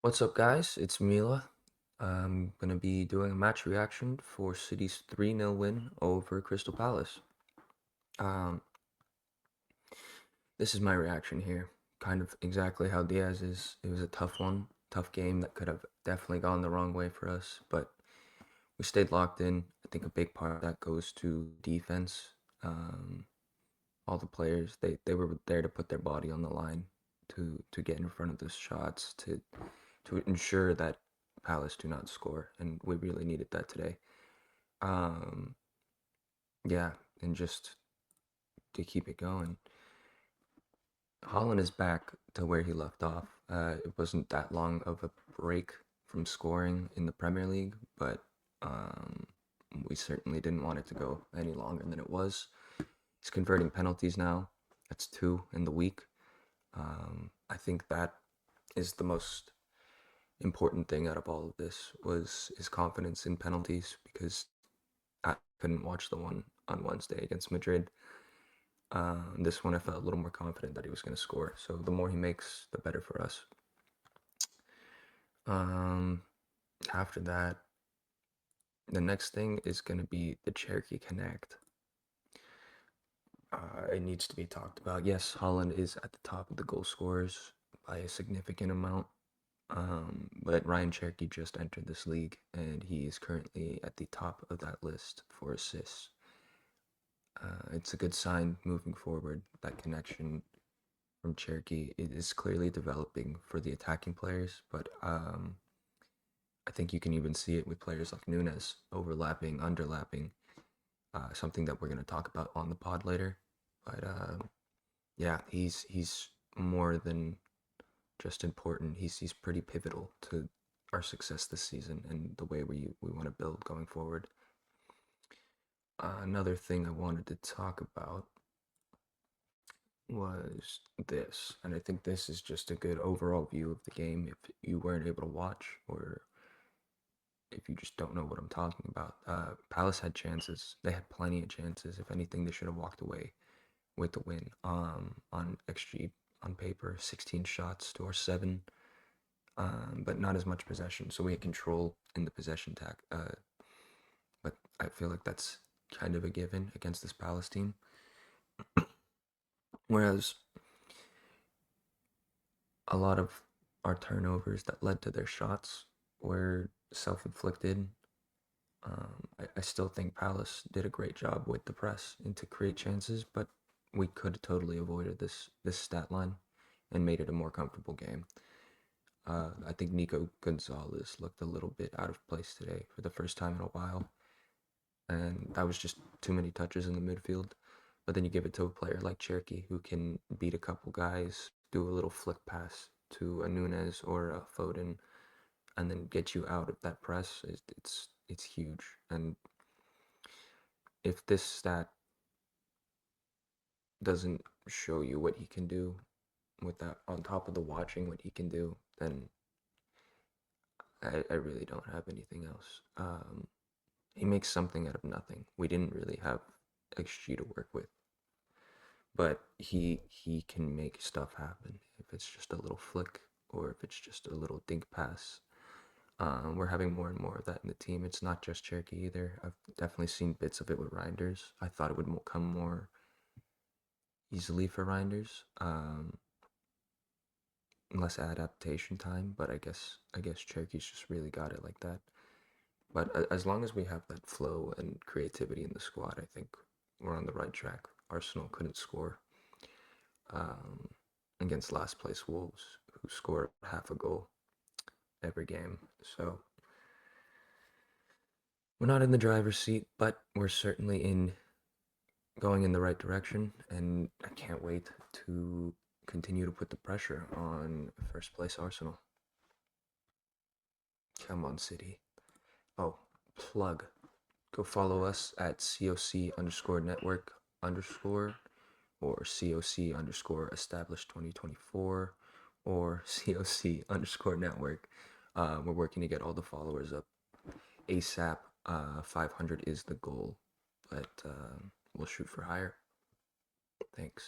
What's up, guys? It's Mila. I'm going to be doing a match reaction for City's 3-0 win over Crystal Palace. Um, this is my reaction here. Kind of exactly how Diaz is. It was a tough one, tough game that could have definitely gone the wrong way for us, but we stayed locked in. I think a big part of that goes to defense. Um, all the players, they were there to put their body on the line to get in front of those shots, to ensure that Palace do not score, and we really needed that today. Um, yeah, and just to keep it going, Holland is back to where he left off. It wasn't that long of a break from scoring in the Premier League, but um, we certainly didn't want it to go any longer than it was. He's converting penalties now. That's two in the week. I think that is the most important thing out of all of this was his confidence in penalties because I couldn't watch the one on Wednesday against Madrid. This one I felt a little more confident that he was going to score. So the more he makes, the better for us. Um, After that, the next thing is going to be the Cherokee Connect. It needs to be talked about. Yes, Holland is at the top of the goal scorers by a significant amount. But Ryan Cherokee just entered this league, and he is currently at the top of that list for assists. It's a good sign moving forward. That connection from Cherokee is clearly developing for the attacking players, but I think you can even see it with players like Nunes overlapping, underlapping, something that we're going to talk about on the pod later. But yeah, he's more than just important. He's pretty pivotal to our success this season and the way we want to build going forward. Another thing I wanted to talk about was this, and I think this is just a good overall view of the game if you weren't able to watch or if you just don't know what I'm talking about. Palace had chances. They had plenty of chances. If anything, they should have walked away with the win. On XG on paper, 16 shots to our 7, but not as much possession. So we had control in the possession tag. But I feel like that's kind of a given against this Palace team. Whereas a lot of our turnovers that led to their shots were self-inflicted. I still think Palace did a great job with the press and to create chances, but we could have totally avoided this stat line and made it a more comfortable game. I think Nico Gonzalez looked a little bit out of place today for the first time in a while, and that was just too many touches in the midfield. But then you give it to a player like Cherokee who can beat a couple guys, do a little flick pass to a Nunes or a Foden, and then get you out of that press. It's huge. And if this stat doesn't show you what he can do with that on top of the watching what he can do, then I really don't have anything else. He makes something out of nothing. We didn't really have XG to work with, but he can make stuff happen if it's just a little flick or if it's just a little dink pass. We're having more and more of that in the team. It's not just Cherokee either. I've definitely seen bits of it with Reinders. I thought it would come more easily for Reinders. Less adaptation time, but I guess Cherokee's just really got it like that. But as long as we have that flow and creativity in the squad, I think we're on the right track. Arsenal couldn't score um, against last place Wolves, who scored half a goal every game. So we're not in the driver's seat, but we're certainly in going in the right direction, and I can't wait to continue to put the pressure on first place Arsenal. Come on, City. Oh, plug. Go follow us at C.O.C underscore network underscore or C.O.C underscore established 2024 or C.O.C underscore network. We're working to get all the followers up ASAP. 500 is the goal, but we'll shoot for higher. Thanks.